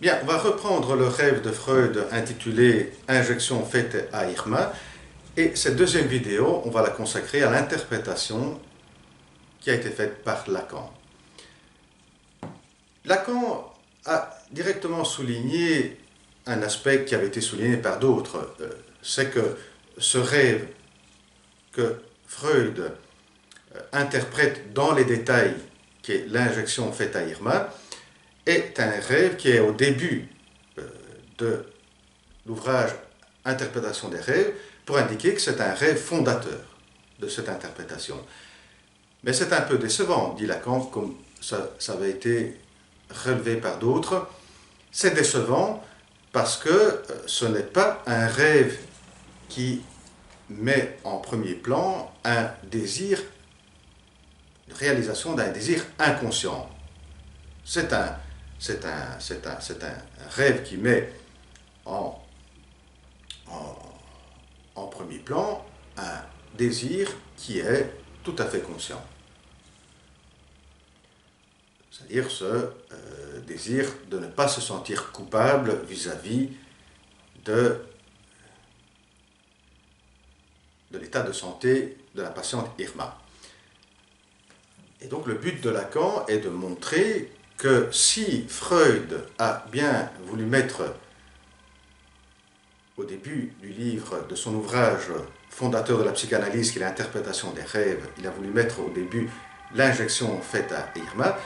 Bien, on va reprendre le rêve de Freud intitulé « Injection faite à Irma ». Et cette deuxième vidéo, on va la consacrer à l'interprétation qui a été faite par Lacan. Lacan a directement souligné un aspect qui avait été souligné par d'autres. C'est que ce rêve que Freud interprète dans les détails, qui est l'injection faite à Irma, est un rêve qui est au début de l'ouvrage Interprétation des rêves, pour indiquer que c'est un rêve fondateur de cette interprétation. Mais c'est un peu décevant, dit Lacan, comme ça avait été relevé par d'autres. C'est décevant parce que ce n'est pas un rêve qui met en premier plan un désir, une réalisation d'un désir inconscient. C'est un rêve qui met en premier plan un désir qui est tout à fait conscient. C'est-à-dire ce désir de ne pas se sentir coupable vis-à-vis de l'état de santé de la patiente Irma. Et donc le but de Lacan est de montrer que si Freud a bien voulu mettre au début du livre de son ouvrage fondateur de la psychanalyse, qui est l'interprétation des rêves, il a voulu mettre au début l'injection faite à Irma,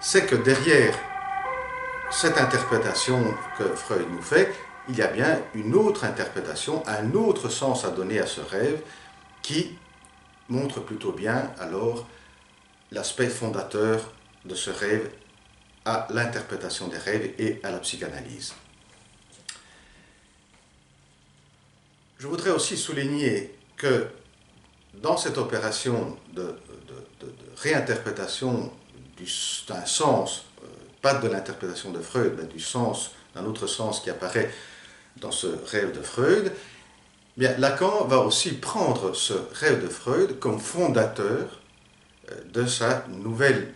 c'est que derrière cette interprétation que Freud nous fait, il y a bien une autre interprétation, un autre sens à donner à ce rêve qui montre plutôt bien alors l'aspect fondateur de ce rêve à l'interprétation des rêves et à la psychanalyse. Je voudrais aussi souligner que dans cette opération de réinterprétation d'un sens, pas de l'interprétation de Freud, mais du sens, d'un autre sens qui apparaît dans ce rêve de Freud, bien, Lacan va aussi prendre ce rêve de Freud comme fondateur de sa nouvelle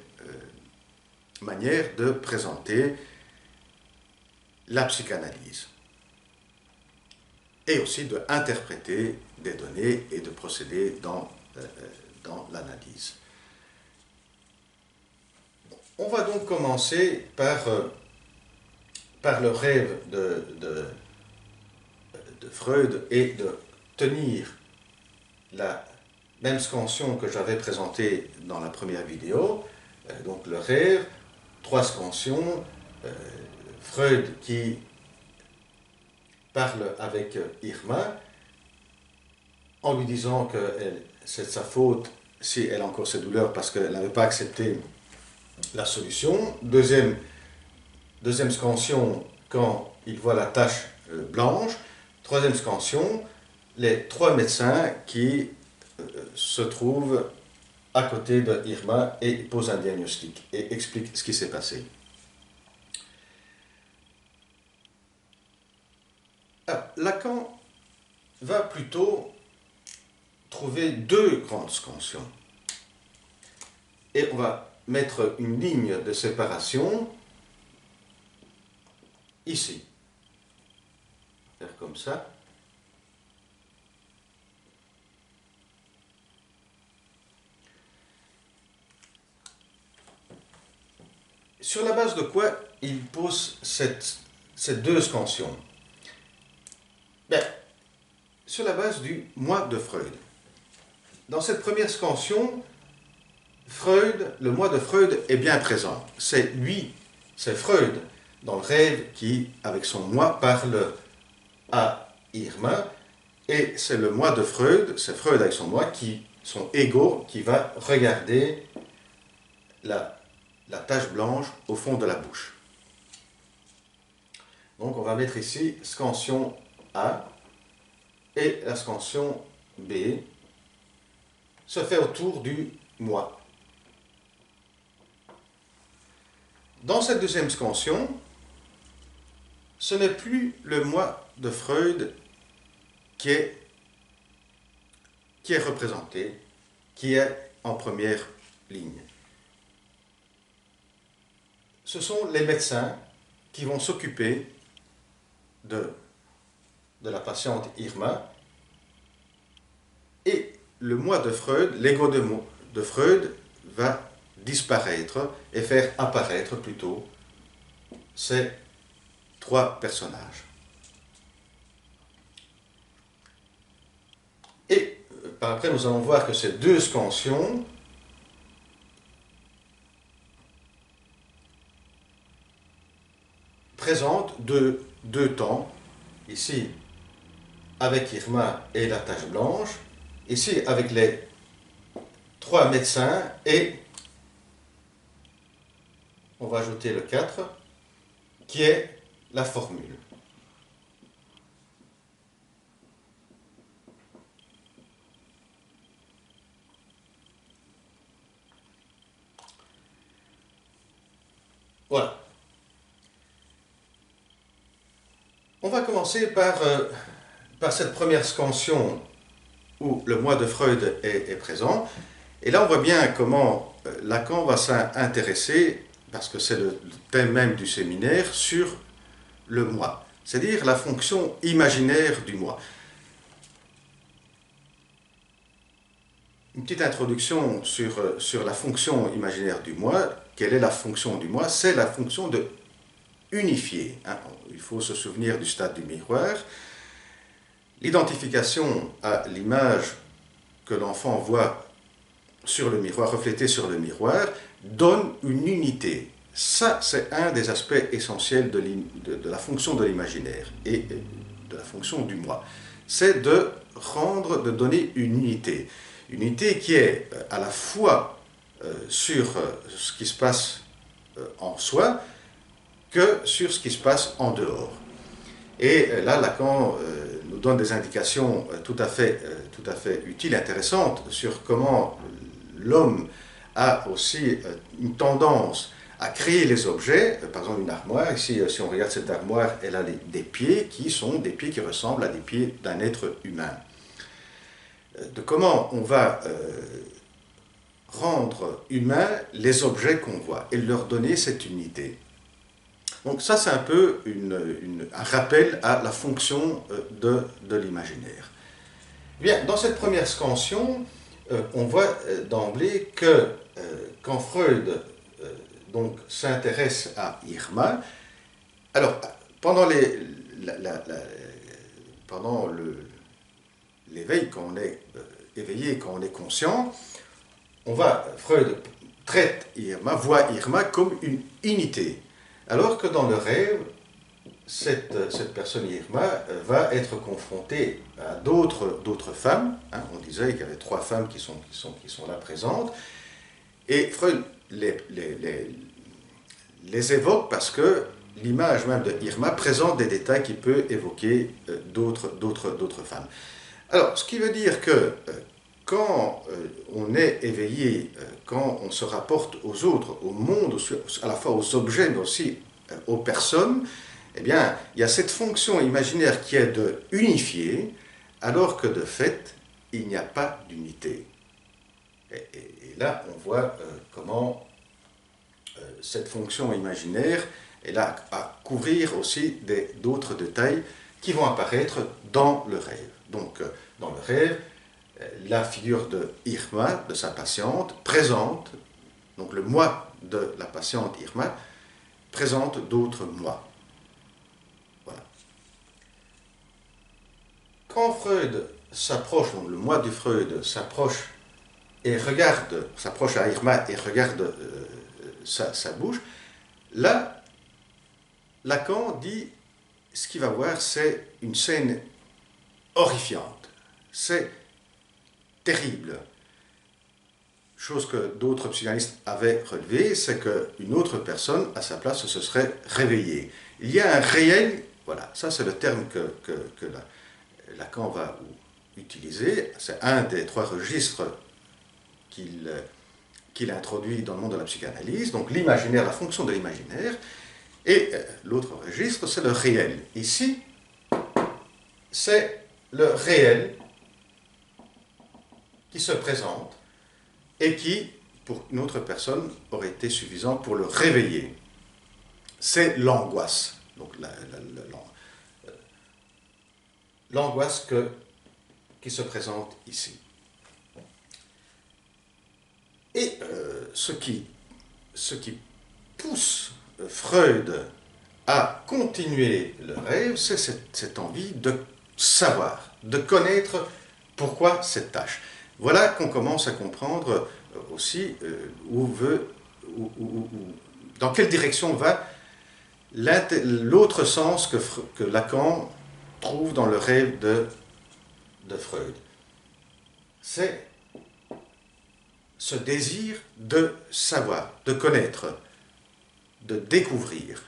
manière de présenter la psychanalyse et aussi d'interpréter des données et de procéder dans l'analyse. On va donc commencer par le rêve de Freud et de tenir la même scansion que j'avais présentée dans la première vidéo. Donc le rêve, 3 scansions, Freud qui parle avec Irma en lui disant que c'est de sa faute si elle a encore ses douleurs parce qu'elle n'avait pas accepté la solution. Deuxième scansion, quand il voit la tache blanche. Troisième scansion, les 3 médecins qui se trouvent à côté de Irma et posent un diagnostic et expliquent ce qui s'est passé. Alors, Lacan va plutôt trouver 2 grandes scansions. Et on va mettre une ligne de séparation ici. Faire comme ça. Sur la base de quoi il pose ces 2 scansions? Bien, sur la base du moi de Freud. Dans cette première scansion, le moi de Freud est bien présent. C'est lui, c'est Freud, dans le rêve, qui, avec son moi, parle à Irma, et c'est le moi de Freud, c'est Freud avec son moi, son ego, qui va regarder la tache blanche au fond de la bouche. Donc on va mettre ici scansion A, et la scansion B se fait autour du moi. Dans cette deuxième scansion, ce n'est plus le moi de Freud qui est représenté, qui est en première ligne. Ce sont les médecins qui vont s'occuper de la patiente Irma, et le moi de Freud, l'ego de Freud, va disparaître et faire apparaître plutôt ces trois personnages. Et par après, nous allons voir que ces deux scansions présentent deux temps, ici avec Irma et la tache blanche, ici avec les trois médecins, et on va ajouter le 4, qui est la formule. Voilà. On va commencer par cette première scansion où le moi de Freud est présent. Et là, on voit bien comment Lacan va s'intéresser, parce que c'est le thème même du séminaire, sur le moi, c'est-à-dire la fonction imaginaire du moi. Une petite introduction sur la fonction imaginaire du moi. Quelle est la fonction du moi? C'est la fonction de unifier. Hein. Il faut se souvenir du stade du miroir. L'identification à l'image que l'enfant voit sur le miroir, reflétée sur le miroir, donne une unité. Ça, c'est un des aspects essentiels de la fonction de l'imaginaire et de la fonction du moi. C'est de donner une unité. Une unité qui est à la fois sur ce qui se passe en soi que sur ce qui se passe en dehors. Et là, Lacan nous donne des indications tout à fait utiles, intéressantes, sur comment l'homme a aussi une tendance à créer les objets. Par exemple, une armoire. Ici, si on regarde cette armoire, elle a des pieds qui sont des pieds qui ressemblent à des pieds d'un être humain. De comment on va rendre humains les objets qu'on voit et leur donner cette unité. Donc ça, c'est un peu un rappel à la fonction de l'imaginaire. Bien, dans cette première scansion, on voit d'emblée que quand Freud donc s'intéresse à Irma, alors pendant l'éveil, quand on est éveillé, quand on est conscient, Freud traite Irma, voit Irma comme une unité. Alors que dans le rêve, cette personne Irma va être confrontée à d'autres femmes. Hein, on disait qu'il y avait 3 femmes qui sont là présentes. Et Freud les évoque parce que l'image même de Irma présente des détails qui peuvent évoquer d'autres femmes. Alors, ce qui veut dire que quand on est éveillé, quand on se rapporte aux autres, au monde, à la fois aux objets, mais aussi aux personnes, eh bien, il y a cette fonction imaginaire qui est de unifier, alors que de fait, il n'y a pas d'unité. Et là, on voit comment cette fonction imaginaire est là à couvrir aussi d'autres détails qui vont apparaître dans le rêve. Donc, dans le rêve, la figure de Irma, de sa patiente, présente, donc le moi de la patiente Irma, présente d'autres moi. Voilà. Quand Freud s'approche, donc le moi de Freud s'approche à Irma et regarde sa bouche, là, Lacan dit, ce qu'il va voir, c'est une scène horrifiante. C'est terrible. Chose que d'autres psychanalystes avaient relevée, c'est qu'une autre personne, à sa place, se serait réveillée. Il y a un réel, voilà, ça c'est le terme que Lacan va utiliser, c'est un des 3 registres qu'il introduit dans le monde de la psychanalyse, donc l'imaginaire, la fonction de l'imaginaire, et l'autre registre, c'est le réel. Ici, c'est le réel qui se présente et qui, pour une autre personne, aurait été suffisant pour le réveiller. c'est l'angoisse. Donc l'angoisse qui se présente ici. Et ce qui pousse Freud à continuer le rêve, c'est cette envie de savoir, de connaître pourquoi cette tâche. Voilà qu'on commence à comprendre aussi dans quelle direction va l'autre sens que Lacan trouve dans le rêve de Freud. C'est ce désir de savoir, de connaître, de découvrir,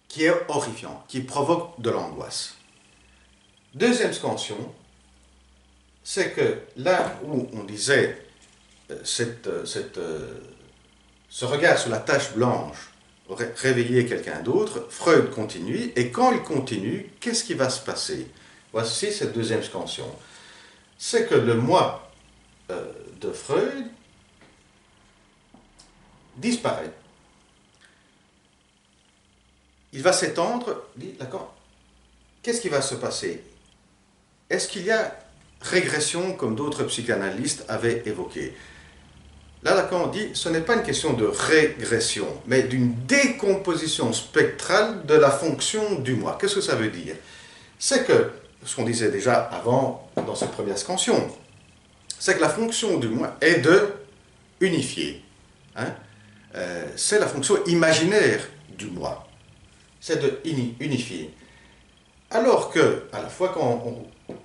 qui est horrifiant, qui provoque de l'angoisse. Deuxième scansion, c'est que là où on disait ce regard sur la tache blanche aurait réveillé quelqu'un d'autre, Freud continue, et quand il continue, qu'est-ce qui va se passer? Voici cette deuxième scansion. C'est que le moi de Freud disparaît. Il va s'étendre, dit Lacan, qu'est-ce qui va se passer? Est-ce qu'il y a régression comme d'autres psychanalystes avaient évoqué? Là, Lacan dit, ce n'est pas une question de régression, mais d'une décomposition spectrale de la fonction du moi. Qu'est-ce que ça veut dire? C'est que, ce qu'on disait déjà avant, dans cette première scansion, c'est que la fonction du moi est de unifier. Hein? C'est la fonction imaginaire du moi. C'est de unifier. Alors que, à la fois quand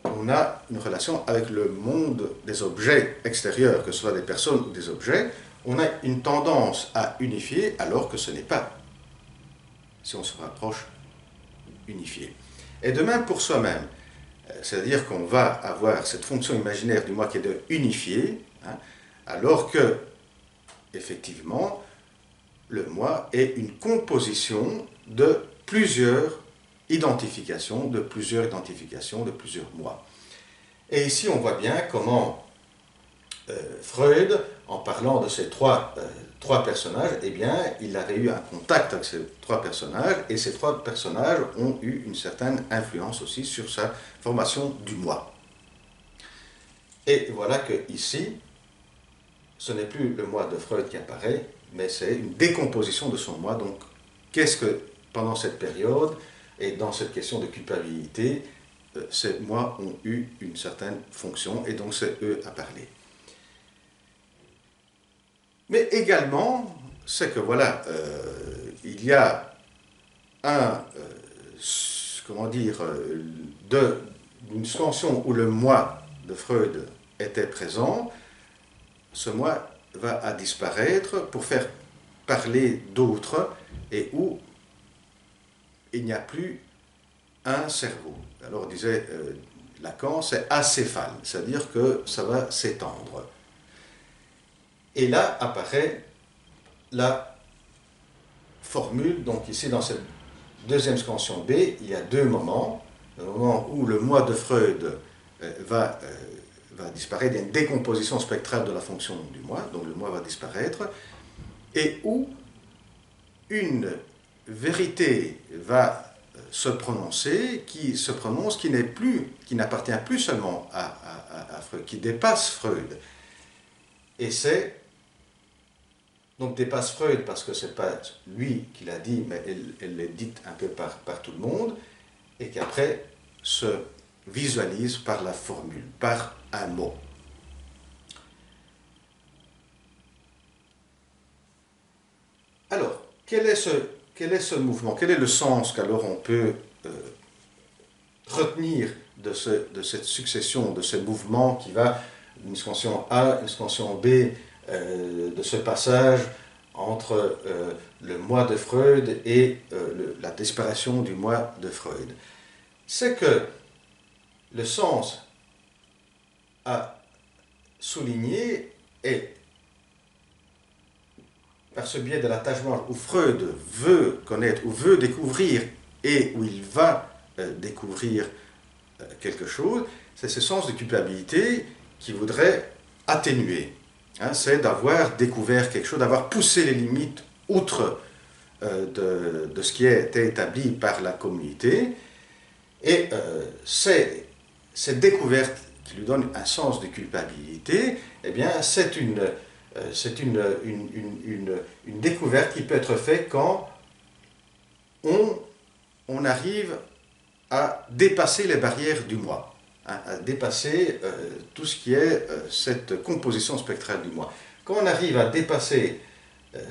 on a une relation avec le monde des objets extérieurs, que ce soit des personnes ou des objets, on a une tendance à unifier alors que ce n'est pas, si on se rapproche, unifié. Et de même pour soi-même, c'est-à-dire qu'on va avoir cette fonction imaginaire du moi qui est de unifier, hein, alors que, effectivement, le moi est une composition de plusieurs identifications, de plusieurs moi. Et ici, on voit bien comment Freud, en parlant de ces trois personnages, eh bien, il avait eu un contact avec ces trois personnages, et ces trois personnages ont eu une certaine influence aussi sur sa formation du moi. Et voilà que ici, ce n'est plus le moi de Freud qui apparaît, mais c'est une décomposition de son moi. Donc, qu'est-ce que, pendant cette période, et dans cette question de culpabilité, ces moi ont eu une certaine fonction, et donc c'est eux à parler. Mais également, c'est que voilà, il y a une scansion où le moi de Freud était présent, ce moi va disparaître pour faire parler d'autres, et où il n'y a plus un cerveau. Alors disait Lacan, c'est acéphale, c'est-à-dire que ça va s'étendre. Et là apparaît la formule, donc ici dans cette deuxième scansion B, il y a deux moments. Le moment où le moi de Freud va disparaître, il y a une décomposition spectrale de la fonction du moi, donc le moi va disparaître, et où une vérité va se prononcer, qui n'appartient plus seulement à Freud, qui dépasse Freud. Et c'est, donc dépasse Freud parce que ce n'est pas lui qui l'a dit, mais elle l'est dite un peu par tout le monde, et qui après se visualise par la formule, par un mot. Alors, quel est ce mouvement? Quel est le sens qu'alors on peut retenir de cette succession, de ce mouvement qui va d'une scansion A, une scansion B, de ce passage entre le moi de Freud et la disparition du moi de Freud? C'est que le sens à souligner est, par ce biais de la tâche blanche, où Freud veut connaître, ou veut découvrir, et où il va découvrir quelque chose, c'est ce sens de culpabilité qui voudrait atténuer. hein, c'est d'avoir découvert quelque chose, d'avoir poussé les limites outre de ce qui était établi par la communauté. Et c'est cette découverte qui lui donne un sens de culpabilité, eh bien, c'est une découverte qui peut être faite quand on arrive à dépasser les barrières du moi, hein, à dépasser tout ce qui est cette composition spectrale du moi. Quand on arrive à dépasser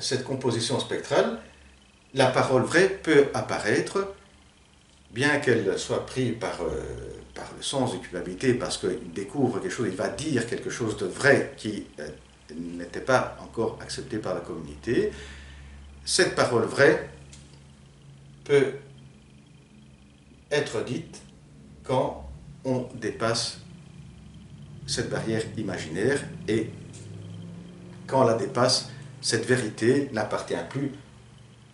cette composition spectrale, la parole vraie peut apparaître, bien qu'elle soit prise par le sens de culpabilité, parce qu'il découvre quelque chose, il va dire quelque chose de vrai qui n'était pas encore accepté par la communauté. Cette parole vraie peut être dite quand on dépasse cette barrière imaginaire, et quand on la dépasse, cette vérité n'appartient plus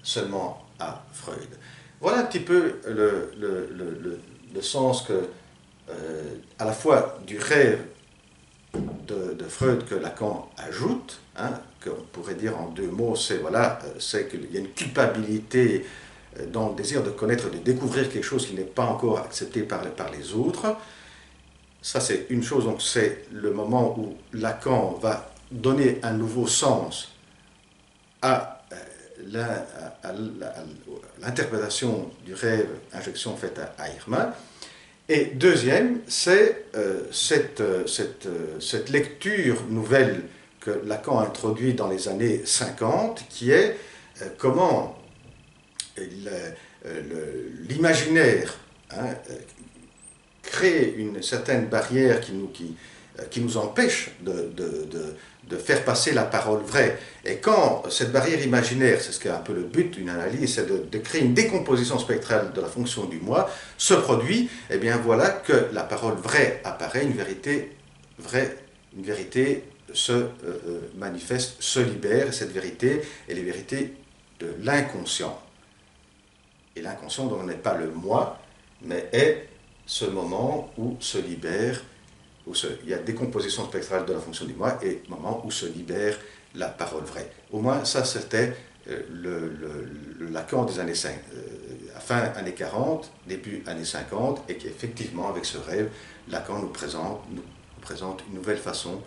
seulement à Freud. Voilà un petit peu le sens que, à la fois du rêve de Freud que Lacan ajoute, hein, qu'on pourrait dire en deux mots, c'est voilà, c'est qu'il y a une culpabilité dans le désir de connaître, de découvrir quelque chose qui n'est pas encore accepté par les autres. Ça, c'est une chose, donc c'est le moment où Lacan va donner un nouveau sens à l'interprétation du rêve, injection faite à Irma. Et deuxième, c'est cette lecture nouvelle que Lacan a introduite dans les années 50, qui est comment l'imaginaire, hein, crée une certaine barrière qui nous empêche de faire passer la parole vraie. Et quand cette barrière imaginaire, c'est ce qui est un peu le but d'une analyse, c'est de créer une décomposition spectrale de la fonction du moi, se produit, et bien voilà que la parole vraie apparaît, une vérité vraie, une vérité se manifeste, se libère, et cette vérité est la vérité de l'inconscient. Et l'inconscient, donc, n'est pas le moi, mais est ce moment où se libère, il y a décomposition spectrale de la fonction du moi, et le moment où se libère la parole vraie. Au moins, ça, c'était le Lacan des années 5, fin années 40, début années 50, et qui effectivement, avec ce rêve, Lacan nous présente une nouvelle façon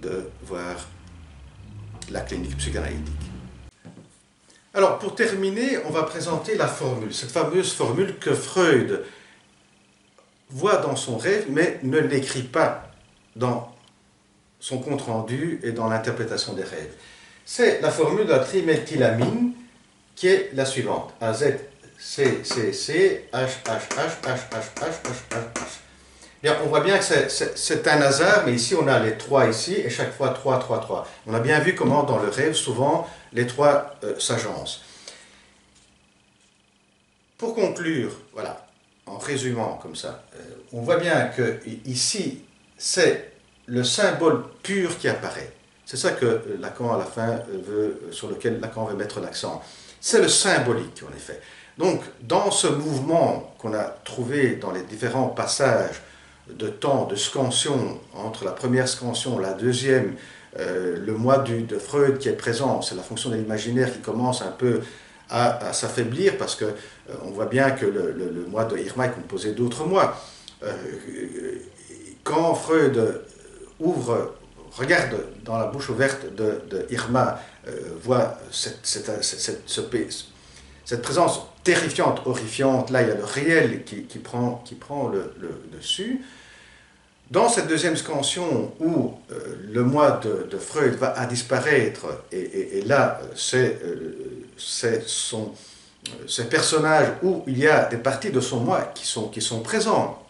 de voir la clinique psychanalytique. Alors, pour terminer, on va présenter la formule, cette fameuse formule que Freud voit dans son rêve, mais ne l'écrit pas dans son compte-rendu et dans l'interprétation des rêves. C'est la formule de la triméthylamine qui est la suivante. AZ, C, C, C, H, H, H, H, H, H, H, H, H. Bien, on voit bien que c'est un hasard, mais ici on a les 3 ici, et chaque fois 3, 3, 3. On a bien vu comment dans le rêve, souvent, les 3 s'agencent. Pour conclure, voilà, en résumant comme ça, on voit bien que ici, c'est le symbole pur qui apparaît. C'est ça que Lacan, à la fin, sur lequel Lacan veut mettre l'accent. C'est le symbolique, en effet. Donc, dans ce mouvement qu'on a trouvé dans les différents passages de temps, de scansion, entre la première scansion, la deuxième, le moi de Freud qui est présent, c'est la fonction de l'imaginaire qui commence un peu à s'affaiblir, parce qu'on voit bien que le moi de Irma est composé d'autres moi. Quand Freud regarde dans la bouche ouverte de Irma, voit cette présence terrifiante, horrifiante, là il y a le réel qui prend le dessus. Dans cette deuxième scansion où le moi de Freud va à disparaître, et là c'est ces personnages où il y a des parties de son moi qui sont présents,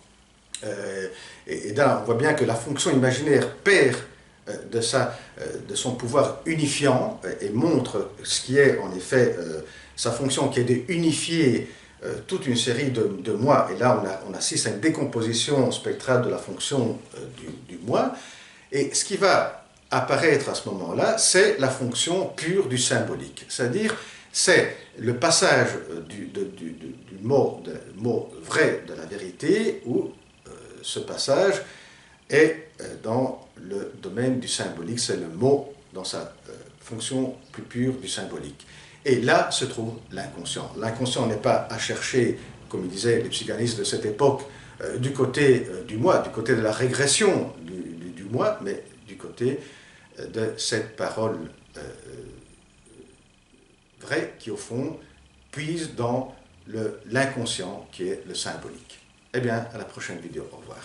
et là on voit bien que la fonction imaginaire perd de son pouvoir unifiant et montre ce qui est en effet sa fonction, qui est d'unifier toute une série de moi, et là on assiste à une décomposition spectrale de la fonction du moi, et ce qui va apparaître à ce moment-là, c'est la fonction pure du symbolique, c'est-à-dire c'est le passage du mot vrai de la vérité, où ce passage est dans le domaine du symbolique, c'est le mot dans sa fonction plus pure du symbolique. Et là se trouve l'inconscient. L'inconscient n'est pas à chercher, comme ils disaient les psychanalystes de cette époque, du côté du moi, du côté de la régression du moi, mais du côté de cette parole vraie qui, au fond, puise dans l'inconscient qui est le symbolique. Eh bien, à la prochaine vidéo. Au revoir.